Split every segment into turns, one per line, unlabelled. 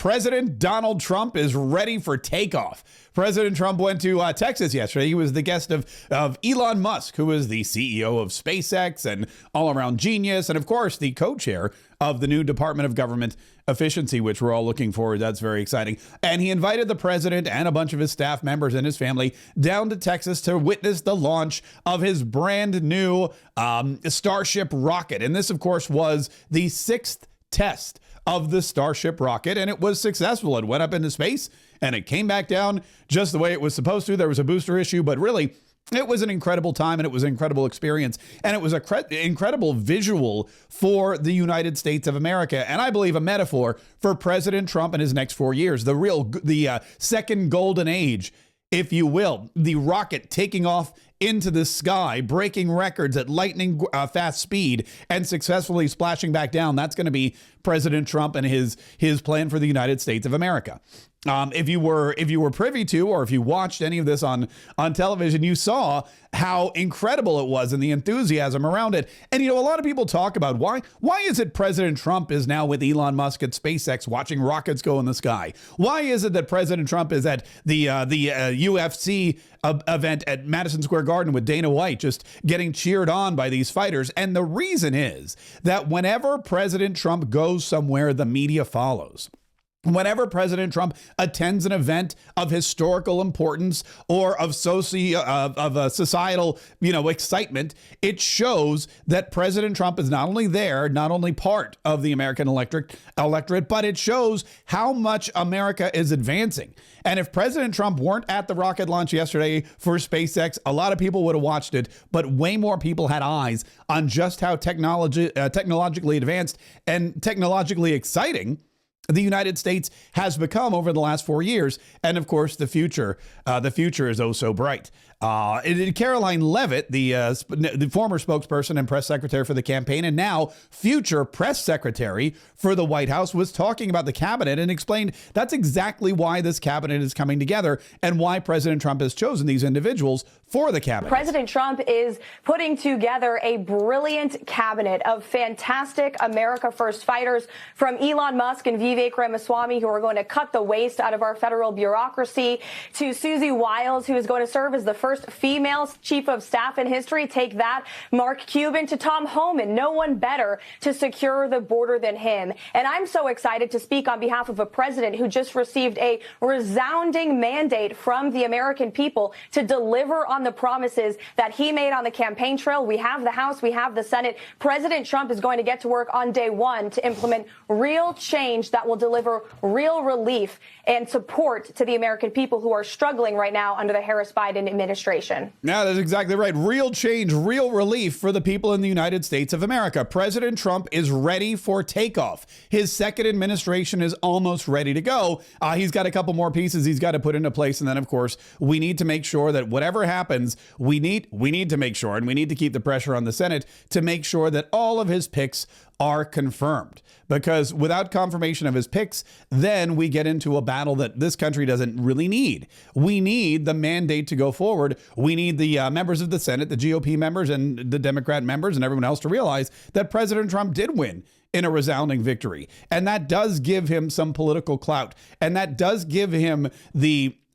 President Donald Trump is ready for takeoff. President Trump went to Texas yesterday. He was the guest of Elon Musk, who is the CEO of SpaceX and all-around genius, and of course, the co-chair of the new Department of Government Efficiency, which we're all looking forward. That's very exciting. And he invited the president and a bunch of his staff members and his family down to Texas to witness the launch of his brand new Starship rocket. And this, of course, was the 6th test of the Starship rocket, and it was successful. It went up into space and it came back down just the way it was supposed to. There was a booster issue, but really, it was an incredible time and it was an incredible experience. And it was an incredible visual for the United States of America. And I believe a metaphor for President Trump in his next 4 years, the second golden age, if you will, the rocket taking off into the sky, breaking records at lightning fast speed and successfully splashing back down. That's going to be President Trump and his plan for the United States of America. If you were privy to, or if you watched any of this on television, you saw how incredible it was and the enthusiasm around it. And, a lot of people talk about why is it President Trump is now with Elon Musk at SpaceX watching rockets go in the sky? Why is it that President Trump is at the UFC event at Madison Square Garden with Dana White, just getting cheered on by these fighters? And the reason is that whenever President Trump goes somewhere, the media follows. Whenever President Trump attends an event of historical importance or of societal, excitement, it shows that President Trump is not only there, not only part of the American electorate, but it shows how much America is advancing. And if President Trump weren't at the rocket launch yesterday for SpaceX, a lot of people would have watched it, but way more people had eyes on just how technologically advanced and technologically exciting the United States has become over the last 4 years. And of course, the future is oh so bright. Caroline Leavitt, the former spokesperson and press secretary for the campaign and now future press secretary for the White House, was talking about the cabinet and explained that's exactly why this cabinet is coming together and why President Trump has chosen these individuals for the cabinet.
President Trump is putting together a brilliant cabinet of fantastic America First fighters, from Elon Musk and Vivek Ramaswamy, who are going to cut the waste out of our federal bureaucracy, to Susie Wiles, who is going to serve as the first female chief of staff in history. Take that. Mark Cuban, to Tom Homan. No one better to secure the border than him. And I'm so excited to speak on behalf of a president who just received a resounding mandate from the American people to deliver on the promises that he made on the campaign trail. We have the House, we have the Senate. President Trump is going to get to work on day one to implement real change that will deliver real relief and support to the American people who are struggling right now under the Harris-Biden administration.
Yeah, that's exactly right. Real change, real relief for the people in the United States of America. President Trump is ready for takeoff. His second administration is almost ready to go. He's got a couple more pieces he's got to put into place. And then, of course, we need to make sure that whatever happens, we need to make sure, and we need to keep the pressure on the Senate to make sure that all of his picks are confirmed. Because without confirmation of his picks, then we get into a battle that this country doesn't really need. We need the mandate to go forward. We need the members of the Senate, the GOP members and the Democrat members and everyone else to realize that President Trump did win in a resounding victory. And that does give him some political clout. And that does give him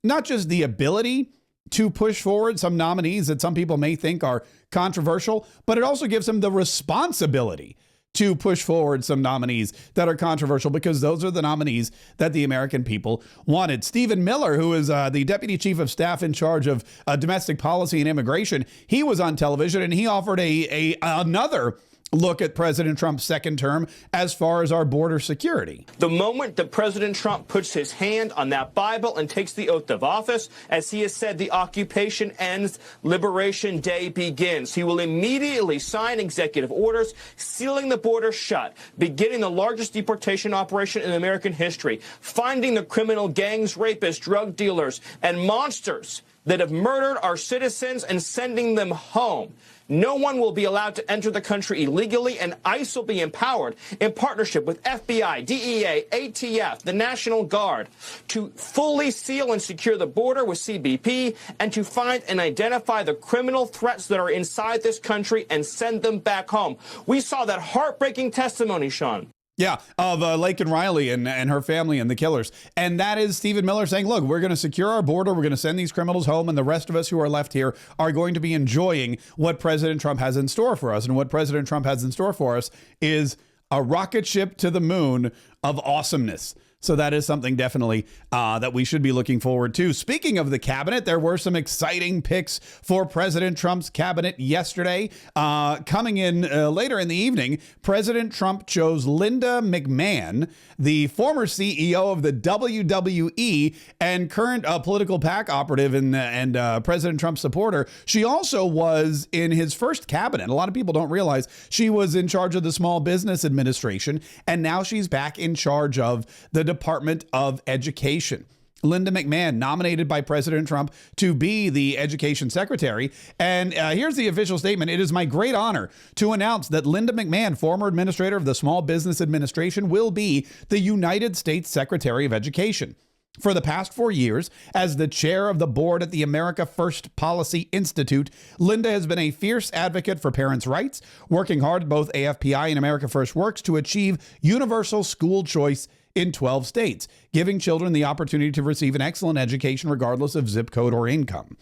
not just the ability to push forward some nominees that some people may think are controversial, but it also gives him the responsibility to push forward some nominees that are controversial, because those are the nominees that the American people wanted. Stephen Miller, who is the deputy chief of staff in charge of domestic policy and immigration, he was on television and he offered another look at President Trump's second term as far as our border security.
The moment that President Trump puts his hand on that Bible and takes the oath of office, as he has said, the occupation ends, Liberation Day begins. He will immediately sign executive orders sealing the border shut, beginning the largest deportation operation in American history, finding the criminal gangs, rapists, drug dealers, and monsters that have murdered our citizens and sending them home. No one will be allowed to enter the country illegally, and ICE will be empowered in partnership with FBI, DEA, ATF, the National Guard to fully seal and secure the border with CBP and to find and identify the criminal threats that are inside this country and send them back home. We saw that heartbreaking testimony, Sean.
Yeah, of Laken Riley and her family and the killers. And that is Stephen Miller saying, look, we're going to secure our border. We're going to send these criminals home. And the rest of us who are left here are going to be enjoying what President Trump has in store for us. And what President Trump has in store for us is a rocket ship to the moon of awesomeness. So that is something definitely that we should be looking forward to. Speaking of the cabinet, there were some exciting picks for President Trump's cabinet yesterday. Coming in later in the evening, President Trump chose Linda McMahon, the former CEO of the WWE and current political PAC operative and President Trump supporter. She also was in his first cabinet. A lot of people don't realize she was in charge of the Small Business Administration, and now she's back in charge of the Department of Education. Linda McMahon, nominated by President Trump to be the education secretary. And here's the official statement. It is my great honor to announce that Linda McMahon, former administrator of the Small Business Administration, will be the United States Secretary of Education. For the past 4 years, as the chair of the board at the America First Policy Institute, Linda has been a fierce advocate for parents' rights, working hard at both AFPI and America First Works to achieve universal school choice in 12 states, giving children the opportunity to receive an excellent education regardless of zip code or income.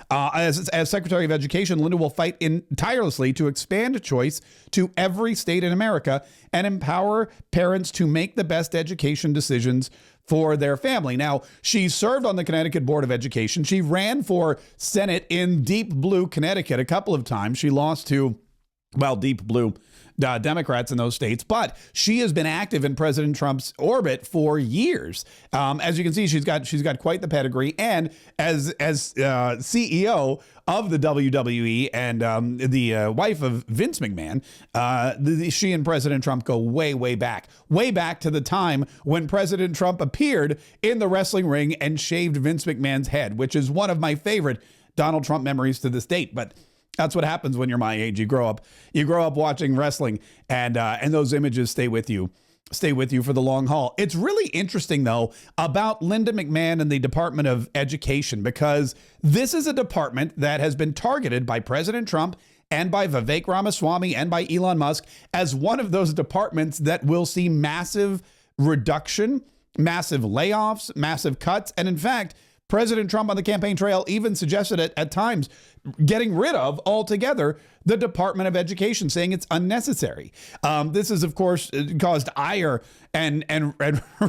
As Secretary of Education, Linda will fight tirelessly to expand choice to every state in America and empower parents to make the best education decisions for their family. Now, she served on the Connecticut Board of Education. She ran for Senate in deep blue Connecticut a couple of times. She lost to, well, deep blue Democrats in those states, but she has been active in President Trump's orbit for years. As you can see, she's got quite the pedigree, and as CEO of the WWE and the wife of Vince McMahon, she and President Trump go way back to the time when President Trump appeared in the wrestling ring and shaved Vince McMahon's head, which is one of my favorite Donald Trump memories to this date. But that's what happens when you're my age. You grow up watching wrestling, and those images stay with you for the long haul. It's really interesting, though, about Linda McMahon and the Department of Education, because this is a department that has been targeted by President Trump and by Vivek Ramaswamy and by Elon Musk as one of those departments that will see massive reduction, massive layoffs, massive cuts. And in fact, President Trump on the campaign trail even suggested at times getting rid of altogether the Department of Education, saying it's unnecessary. This has, of course, caused ire and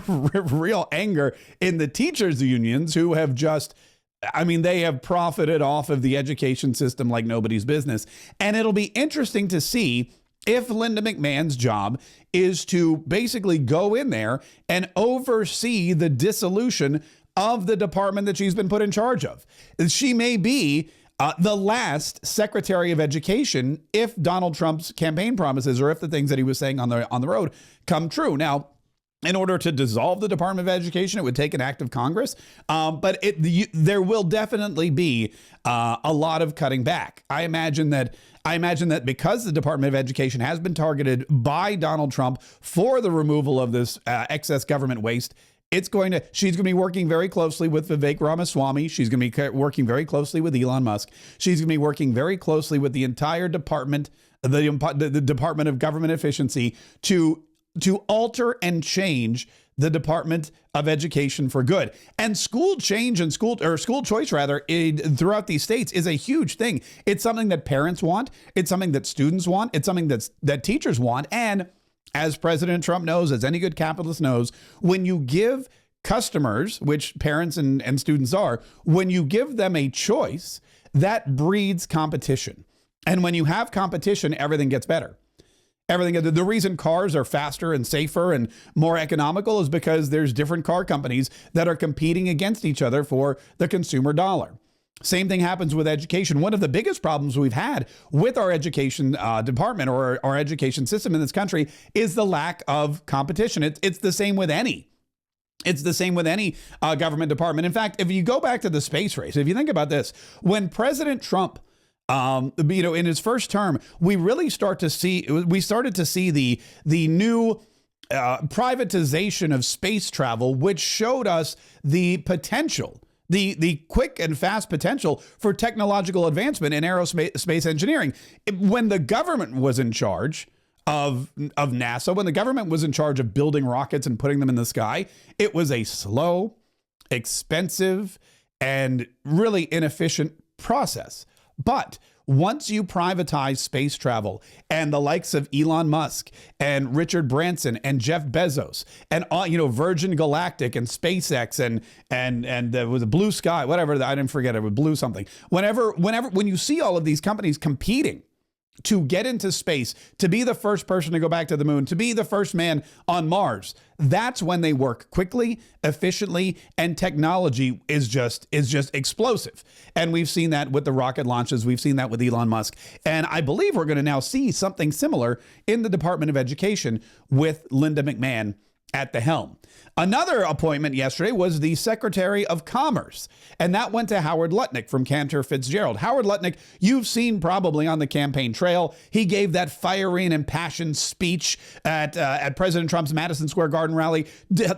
real anger in the teachers' unions, who have they have profited off of the education system like nobody's business. And it'll be interesting to see if Linda McMahon's job is to basically go in there and oversee the dissolution of the department that she's been put in charge of. She may be the last Secretary of Education if Donald Trump's campaign promises, or if the things that he was saying on the road, come true. Now, in order to dissolve the Department of Education, it would take an act of Congress, but there will definitely be a lot of cutting back. I imagine that because the Department of Education has been targeted by Donald Trump for the removal of this excess government waste, she's going to be working very closely with Vivek Ramaswamy. She's going to be working very closely with Elon Musk. She's going to be working very closely with the entire department, the Department of Government Efficiency, to alter and change the Department of Education for good. And school change and school choice throughout these states is a huge thing. It's something that parents want. It's something that students want. It's something that teachers want. And as President Trump knows, as any good capitalist knows, when you give customers, which parents and students are, when you give them a choice, that breeds competition. And when you have competition, everything gets better. The reason cars are faster and safer and more economical is because there's different car companies that are competing against each other for the consumer dollar. Same thing happens with education. One of the biggest problems we've had with our education department or our education system in this country is the lack of competition. It's the same with any. It's the same with any government department. In fact, if you go back to the space race, if you think about this, when President Trump, in his first term, we started to see the new privatization of space travel, which showed us the potential, the quick and fast potential for technological advancement in aerospace engineering. When the government was in charge, of NASA, when the government was in charge of building rockets and putting them in the sky, it was a slow, expensive, and really inefficient process. But once you privatize space travel and the likes of Elon Musk and Richard Branson and Jeff Bezos and Virgin Galactic and SpaceX and was a Blue Sky, whatever, I didn't forget it was Blue something. When you see all of these companies competing to get into space, to be the first person to go back to the moon, to be the first man on Mars, that's when they work quickly, efficiently, and technology is just explosive. And we've seen that with the rocket launches. We've seen that with Elon Musk. And I believe we're going to now see something similar in the Department of Education with Linda McMahon at the helm. Another appointment yesterday was the Secretary of Commerce, and that went to Howard Lutnick from Cantor Fitzgerald. Howard Lutnick, you've seen probably on the campaign trail. He gave that fiery and impassioned speech at President Trump's Madison Square Garden rally,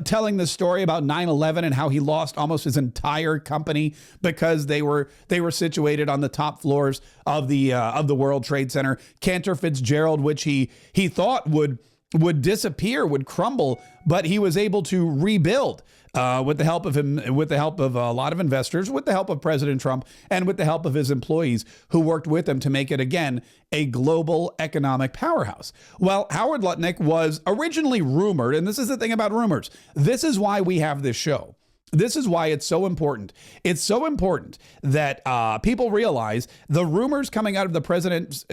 telling the story about 9/11 and how he lost almost his entire company because they were situated on the top floors of the World Trade Center. Cantor Fitzgerald, which he thought would disappear, would crumble, but he was able to rebuild with the help of him, with the help of a lot of investors, with the help of President Trump, and with the help of his employees who worked with him to make it again a global economic powerhouse. Well, Howard Lutnick was originally rumored, and this is the thing about rumors. This is why we have this show. This is why it's so important. It's so important that people realize the rumors coming out of the president's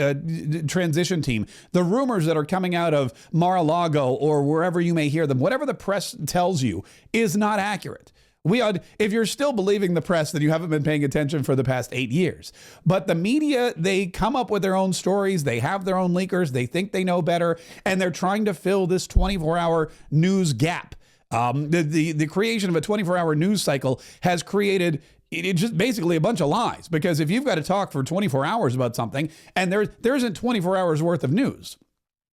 transition team, the rumors that are coming out of Mar-a-Lago or wherever you may hear them, whatever the press tells you is not accurate. If you're still believing the press, then you haven't been paying attention for the past 8 years. But the media, they come up with their own stories. They have their own leakers. They think they know better. And they're trying to fill this 24-hour news gap. The creation of a 24-hour news cycle has created just basically a bunch of lies, because if you've got to talk for 24 hours about something and there isn't 24 hours worth of news,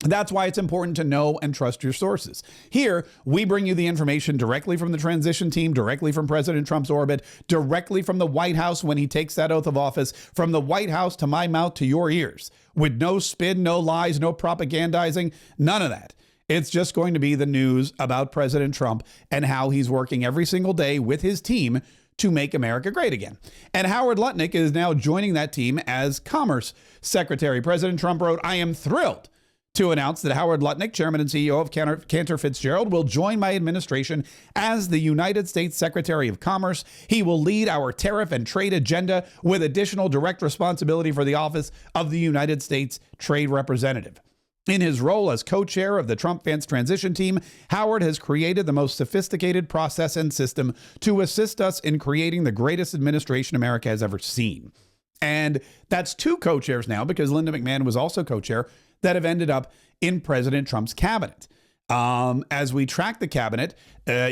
that's why it's important to know and trust your sources. Here, we bring you the information directly from the transition team, directly from President Trump's orbit, directly from the White House when he takes that oath of office, from the White House to my mouth to your ears, with no spin, no lies, no propagandizing, none of that. It's just going to be the news about President Trump and how he's working every single day with his team to make America great again. And Howard Lutnick is now joining that team as Commerce Secretary. President Trump wrote, "I am thrilled to announce that Howard Lutnick, Chairman and CEO of Cantor Fitzgerald, will join my administration as the United States Secretary of Commerce. He will lead our tariff and trade agenda with additional direct responsibility for the office of the United States Trade Representative." In his role as co-chair of the Trump-Vance transition team, Howard has created the most sophisticated process and system to assist us in creating the greatest administration America has ever seen. And that's two co-chairs now, because Linda McMahon was also co-chair, that have ended up in President Trump's cabinet. As we track the cabinet,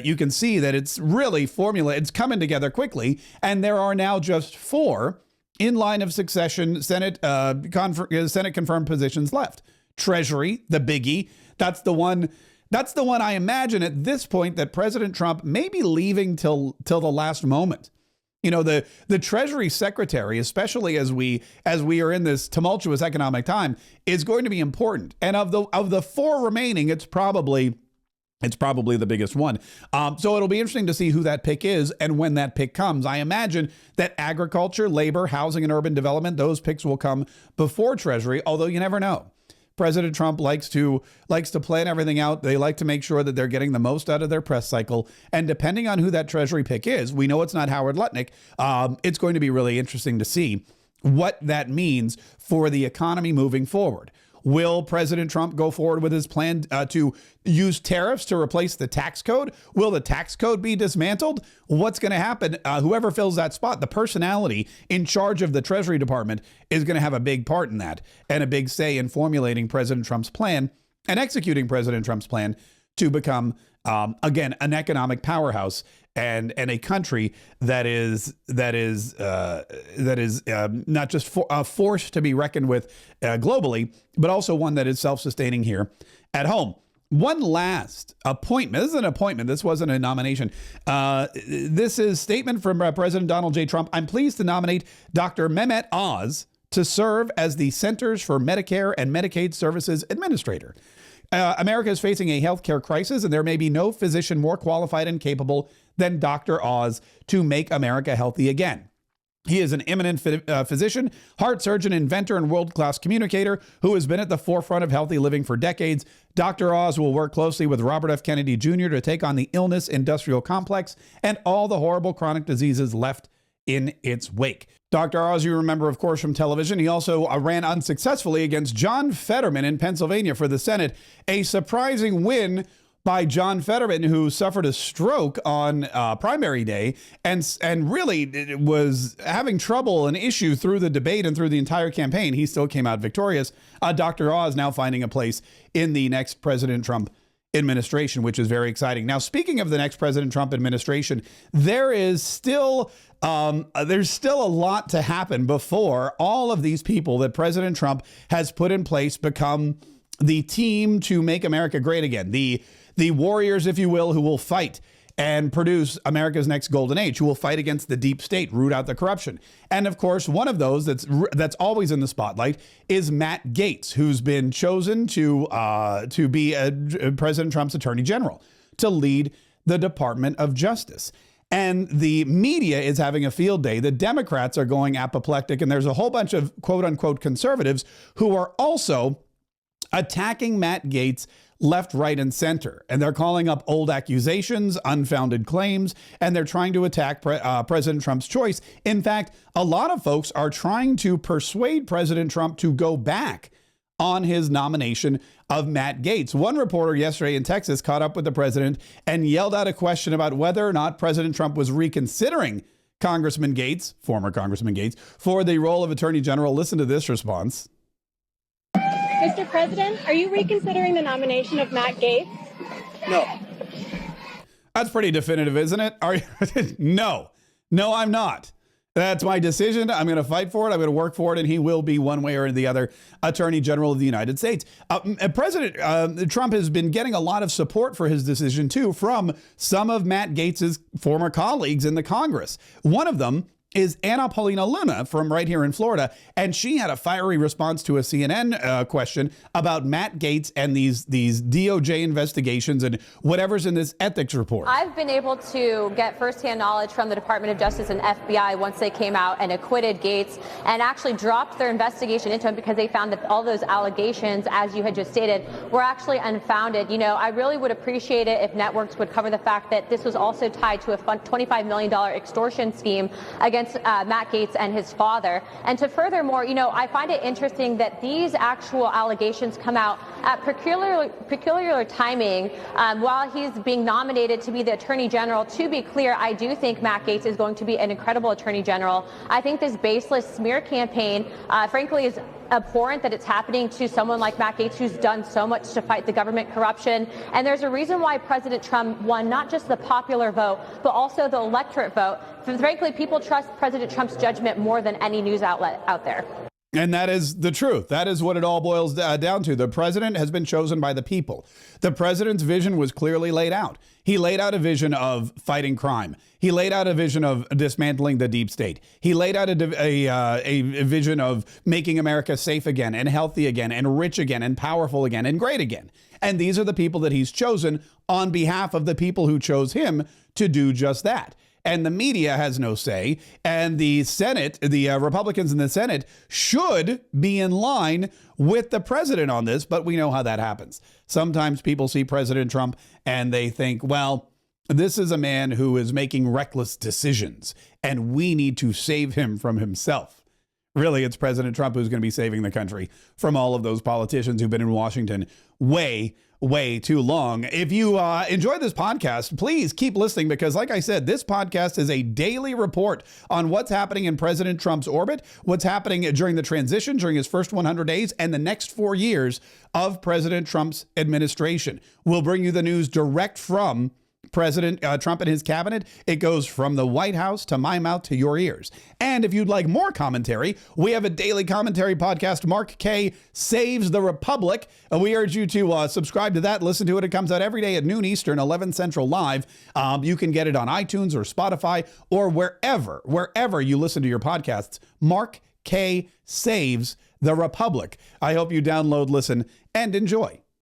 you can see that it's really it's coming together quickly, and there are now just 4 in line of succession Senate confirmed positions left. Treasury, the biggie. That's the one I imagine at this point that President Trump may be leaving till the last moment. You know, the Treasury Secretary, especially as we are in this tumultuous economic time, is going to be important. And of the 4 remaining, it's probably the biggest one. So it'll be interesting to see who that pick is and when that pick comes. I imagine that agriculture, labor, housing, and urban development, those picks will come before Treasury, although you never know. President Trump likes to plan everything out. They like to make sure that they're getting the most out of their press cycle. And depending on who that Treasury pick is, we know it's not Howard Lutnick. It's going to be really interesting to see what that means for the economy moving forward. Will President Trump go forward with his plan to use tariffs to replace the tax code? Will the tax code be dismantled? What's going to happen? Whoever fills that spot, the personality in charge of the Treasury Department is going to have a big part in that and a big say in formulating President Trump's plan and executing President Trump's plan to become, again, an economic powerhouse and a country that is not just a force to be reckoned with globally, but also one that is self-sustaining here at home. One last appointment. This is an appointment. This wasn't a nomination. This is a statement from President Donald J. Trump. "I'm pleased to nominate Dr. Mehmet Oz to serve as the Centers for Medicare and Medicaid Services Administrator. America is facing a healthcare crisis, and there may be no physician more qualified and capable than Dr. Oz to make America healthy again. He is an eminent physician, heart surgeon, inventor, and world-class communicator who has been at the forefront of healthy living for decades. Dr. Oz will work closely with Robert F. Kennedy Jr. to take on the illness industrial complex and all the horrible chronic diseases left in its wake. Dr. Oz, you remember, of course, from television. He also ran unsuccessfully against John Fetterman in Pennsylvania for the Senate. A surprising win by John Fetterman, who suffered a stroke on primary day and really was having trouble and issue through the debate and through the entire campaign. He still came out victorious. Dr. Oz now finding a place in the next President Trump administration, which is very exciting. Now, speaking of the next President Trump administration, there's still a lot to happen before all of these people that President Trump has put in place become the team to make America great again. The warriors, if you will, who will fight and produce America's next golden age, who will fight against the deep state, root out the corruption. And of course, one of those that's always in the spotlight is Matt Gaetz, who's been chosen to be President Trump's attorney general, to lead the Department of Justice. And the media is having a field day. The Democrats are going apoplectic, and there's a whole bunch of quote unquote conservatives who are also attacking Matt Gaetz left, right, and center. And they're calling up old accusations, unfounded claims, and they're trying to attack President Trump's choice. In fact, a lot of folks are trying to persuade President Trump to go back on his nomination of Matt Gaetz. One reporter yesterday in Texas caught up with the president and yelled out a question about whether or not President Trump was reconsidering Congressman Gaetz, former Congressman Gaetz, for the role of Attorney General. Listen to this response.
Mr. President, are you reconsidering the nomination of Matt Gaetz?
No.
That's pretty definitive, isn't it? No, I'm not. That's my decision. I'm going to fight for it. I'm going to work for it. And he will be one way or the other Attorney General of the United States. President Trump has been getting a lot of support for his decision, too, from some of Matt Gaetz's former colleagues in the Congress. One of them is Anna Paulina Luna from right here in Florida. And she had a fiery response to a CNN question about Matt Gaetz and these DOJ investigations and whatever's in this ethics report.
I've been able to get firsthand knowledge from the Department of Justice and FBI once they came out and acquitted Gaetz and actually dropped their investigation into him because they found that all those allegations, as you had just stated, were actually unfounded. You know, I really would appreciate it if networks would cover the fact that this was also tied to a $25 million extortion scheme against Matt Gaetz and his father. And to furthermore, you know, I find it interesting that these actual allegations come out at peculiar timing while he's being nominated to be the Attorney General. To be clear, I do think Matt Gaetz is going to be an incredible Attorney General. I think this baseless smear campaign, frankly, is abhorrent that it's happening to someone like Matt Gaetz, who's done so much to fight the government corruption. And there's a reason why President Trump won not just the popular vote, but also the electorate vote. Frankly, people trust President Trump's judgment more than any news outlet out there.
And that is the truth. That is what it all boils down to. The president has been chosen by the people. The president's vision was clearly laid out. He laid out a vision of fighting crime. He laid out a vision of dismantling the deep state. He laid out a vision of making America safe again and healthy again and rich again and powerful again and great again. And these are the people that he's chosen on behalf of the people who chose him to do just that. And the media has no say. And the Senate, the Republicans in the Senate should be in line with the president on this. But we know how that happens. Sometimes people see President Trump and they think, well, this is a man who is making reckless decisions and we need to save him from himself. Really, it's President Trump who's going to be saving the country from all of those politicians who've been in Washington way too long. If you enjoyed this podcast, please keep listening because, like I said, this podcast is a daily report on what's happening in President Trump's orbit, what's happening during the transition, during his first 100 days, and the next 4 years of President Trump's administration. We'll bring you the news direct from President Trump and his cabinet. It goes from the White House to my mouth to your ears. And if you'd like more commentary, we have a daily commentary podcast. Mark Kaye Saves the Republic. We urge you to subscribe to that. Listen to it. It comes out every day at noon Eastern, 11 Central live. You can get it on iTunes or Spotify or wherever you listen to your podcasts. Mark Kaye saves the Republic. I hope you download, listen, and enjoy.